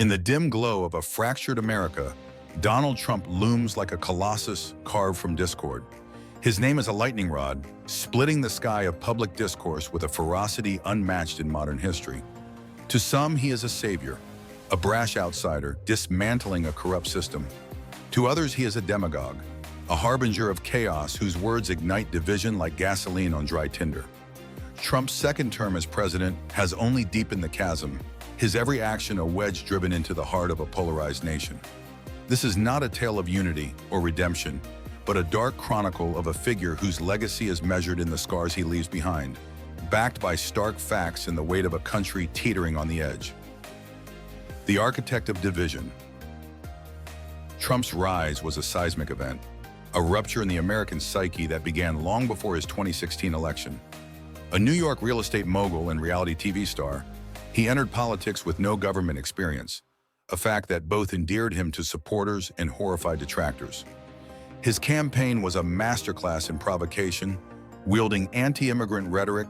In the dim glow of a fractured America, Donald Trump looms like a colossus carved from discord. His name is a lightning rod, splitting the sky of public discourse with a ferocity unmatched in modern history. To some, he is a savior, a brash outsider dismantling a corrupt system. To others, he is a demagogue, a harbinger of chaos whose words ignite division like gasoline on dry tinder. Trump's second term as president has only deepened the chasm, his every action a wedge driven into the heart of a polarized nation. This is not a tale of unity or redemption, but a dark chronicle of a figure whose legacy is measured in the scars he leaves behind, backed by stark facts and the weight of a country teetering on the edge. The architect of division. Trump's rise was a seismic event, a rupture in the American psyche that began long before his 2016 election. A New York real estate mogul and reality TV star, he entered politics with no government experience, a fact that both endeared him to supporters and horrified detractors. His campaign was a masterclass in provocation, wielding anti-immigrant rhetoric,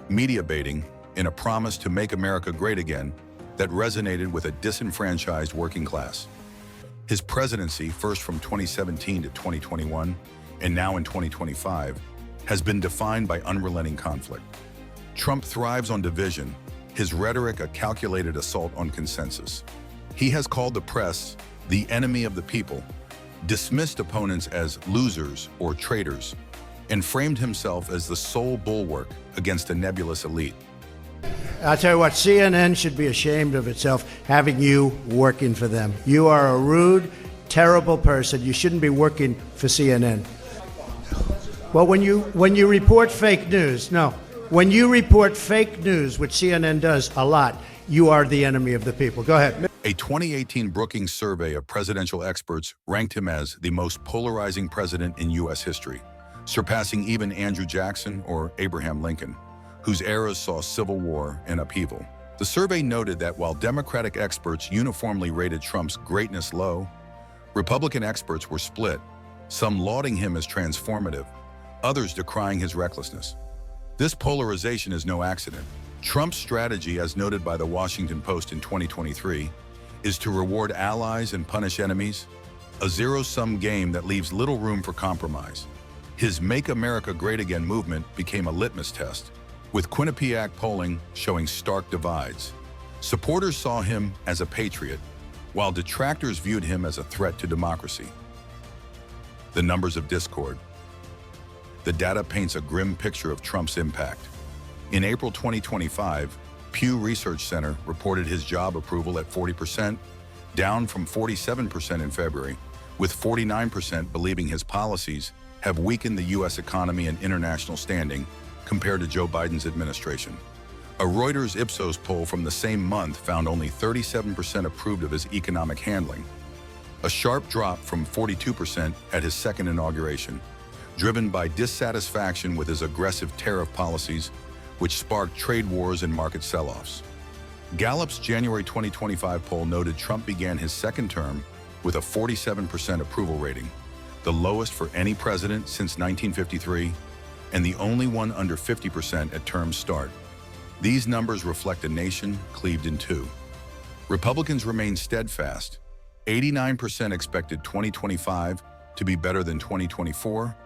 media baiting, and a promise to make America great again that resonated with a disenfranchised working class. His presidency, first from 2017 to 2021, and now in 2025, has been defined by unrelenting conflict. Trump thrives on division, his rhetoric a calculated assault on consensus. He has called the press the enemy of the people, dismissed opponents as losers or traitors, and framed himself as the sole bulwark against a nebulous elite. I'll tell you what, CNN should be ashamed of itself having you working for them. You are a rude, terrible person. You shouldn't be working for CNN. Well, when you report fake news, when you report fake news, which CNN does a lot, you are the enemy of the people. Go ahead. A 2018 Brookings survey of presidential experts ranked him as the most polarizing president in U.S. history, surpassing even Andrew Jackson or Abraham Lincoln, whose eras saw civil war and upheaval. The survey noted that while Democratic experts uniformly rated Trump's greatness low, Republican experts were split, some lauding him as transformative, others decrying his recklessness. This polarization is no accident. Trump's strategy, as noted by the Washington Post in 2023, is to reward allies and punish enemies, a zero-sum game that leaves little room for compromise. His Make America Great Again movement became a litmus test, with Quinnipiac polling showing stark divides. Supporters saw him as a patriot, while detractors viewed him as a threat to democracy. The numbers of discord. The data paints a grim picture of Trump's impact. In April 2025, Pew Research Center reported his job approval at 40%, down from 47% in February, with 49% believing his policies have weakened the U.S. economy and international standing compared to Joe Biden's administration. A Reuters Ipsos poll from the same month found only 37% approved of his economic handling, a sharp drop from 42% at his second inauguration, driven by dissatisfaction with his aggressive tariff policies, which sparked trade wars and market sell-offs. Gallup's January 2025 poll noted Trump began his second term with a 47% approval rating, the lowest for any president since 1953, and the only one under 50% at term's start. These numbers reflect a nation cleaved in two. Republicans remain steadfast. 89% expected 2025 to be better than 2024,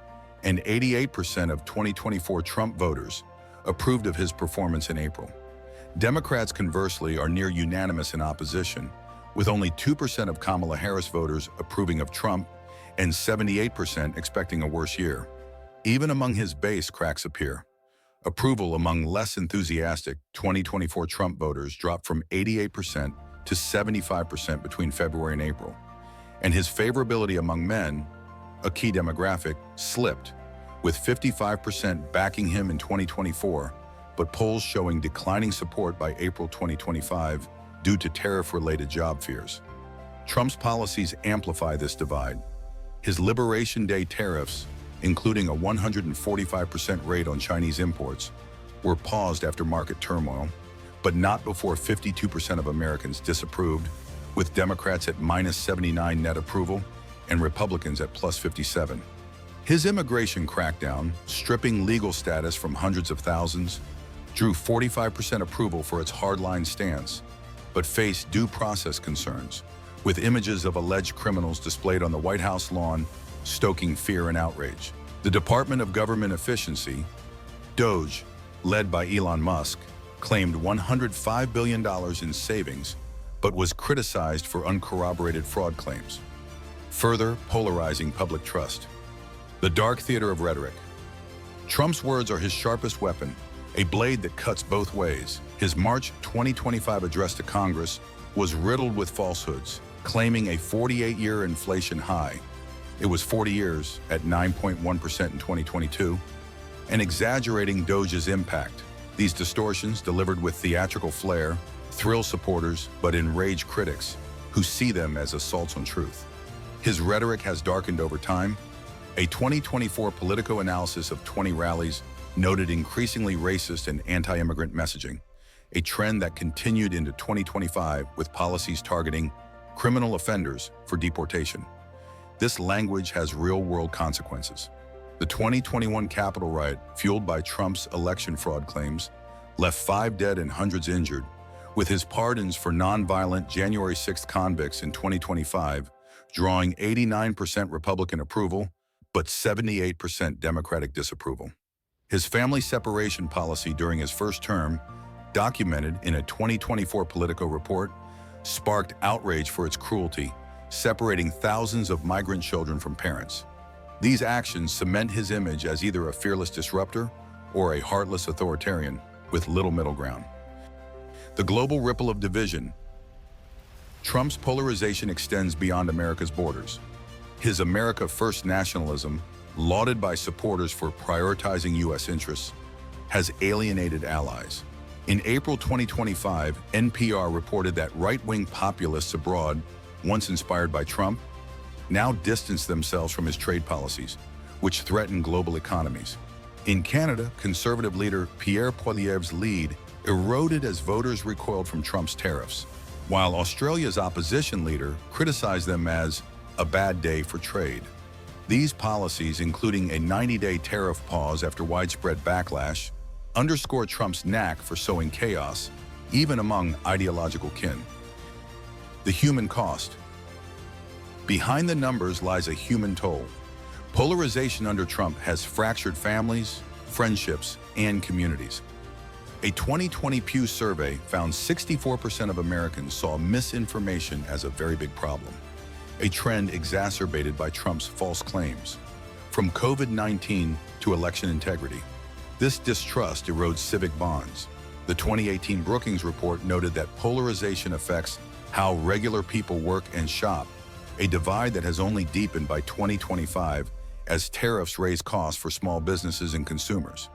and 88% of 2024 Trump voters approved of his performance in April. Democrats, conversely, are near unanimous in opposition, with only 2% of Kamala Harris voters approving of Trump and 78% expecting a worse year. Even among his base, cracks appear. Approval among less enthusiastic 2024 Trump voters dropped from 88% to 75% between February and April, and his favorability among men, a key demographic, slipped, with 55% backing him in 2024, but polls showing declining support by April 2025 due to tariff-related job fears. Trump's policies amplify this divide. His Liberation Day tariffs, including a 145% rate on Chinese imports, were paused after market turmoil, but not before 52% of Americans disapproved, with Democrats at -79 net approval and Republicans at +57. His immigration crackdown, stripping legal status from hundreds of thousands, drew 45% approval for its hardline stance, but face due process concerns, with images of alleged criminals displayed on the White House lawn, stoking fear and outrage. The Department of Government Efficiency, DOGE, led by Elon Musk, claimed $105 billion in savings, but was criticized for uncorroborated fraud claims, further polarizing public trust. The dark theater of rhetoric. Trump's words are his sharpest weapon, a blade that cuts both ways. His March 2025 address to Congress was riddled with falsehoods, claiming a 48-year inflation high. It was 40 years at 9.1% in 2022, and exaggerating DOGE's impact. These distortions, delivered with theatrical flair, thrill supporters but enrage critics who see them as assaults on truth. His rhetoric has darkened over time. A 2024 Politico analysis of 20 rallies noted increasingly racist and anti-immigrant messaging, a trend that continued into 2025 with policies targeting criminal offenders for deportation. This language has real-world consequences. The 2021 Capitol riot, fueled by Trump's election fraud claims, left 5 dead and hundreds injured, with his pardons for non-violent January 6th convicts in 2025 drawing 89% Republican approval, but 78% Democratic disapproval. His family separation policy during his first term, documented in a 2024 Politico report, sparked outrage for its cruelty, separating thousands of migrant children from parents. These actions cement his image as either a fearless disruptor or a heartless authoritarian with little middle ground. The global ripple of division. Trump's polarization extends beyond America's borders. His America First nationalism, lauded by supporters for prioritizing U.S. interests, has alienated allies. In April 2025, NPR reported that right-wing populists abroad, once inspired by Trump, now distance themselves from his trade policies, which threaten global economies. In Canada, conservative leader Pierre Poilievre's lead eroded as voters recoiled from Trump's tariffs, while Australia's opposition leader criticized them as a bad day for trade. These policies, including a 90-day tariff pause after widespread backlash, underscore Trump's knack for sowing chaos, even among ideological kin. The human cost. Behind the numbers lies a human toll. Polarization under Trump has fractured families, friendships, and communities. A 2020 Pew survey found 64% of Americans saw misinformation as a very big problem, a trend exacerbated by Trump's false claims. From COVID-19 to election integrity, this distrust erodes civic bonds. The 2018 Brookings report noted that polarization affects how regular people work and shop, a divide that has only deepened by 2025 as tariffs raise costs for small businesses and consumers.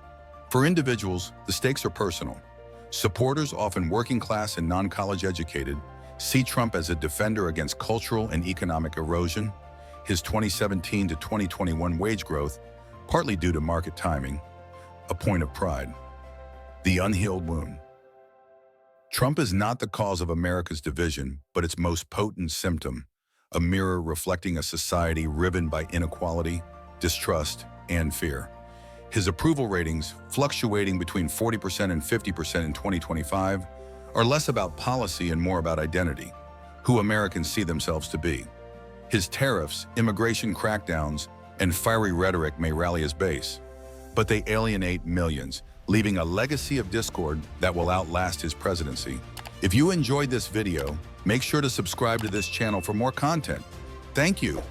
For individuals, the stakes are personal. Supporters, often working class and non-college educated, see Trump as a defender against cultural and economic erosion, his 2017 to 2021 wage growth, partly due to market timing, a point of pride. The unhealed wound. Trump is not the cause of America's division, but its most potent symptom, a mirror reflecting a society riven by inequality, distrust, and fear. His approval ratings, fluctuating between 40% and 50% in 2025, are less about policy and more about identity, who Americans see themselves to be. His tariffs, immigration crackdowns, and fiery rhetoric may rally his base, but they alienate millions, leaving a legacy of discord that will outlast his presidency. If you enjoyed this video, make sure to subscribe to this channel for more content. Thank you.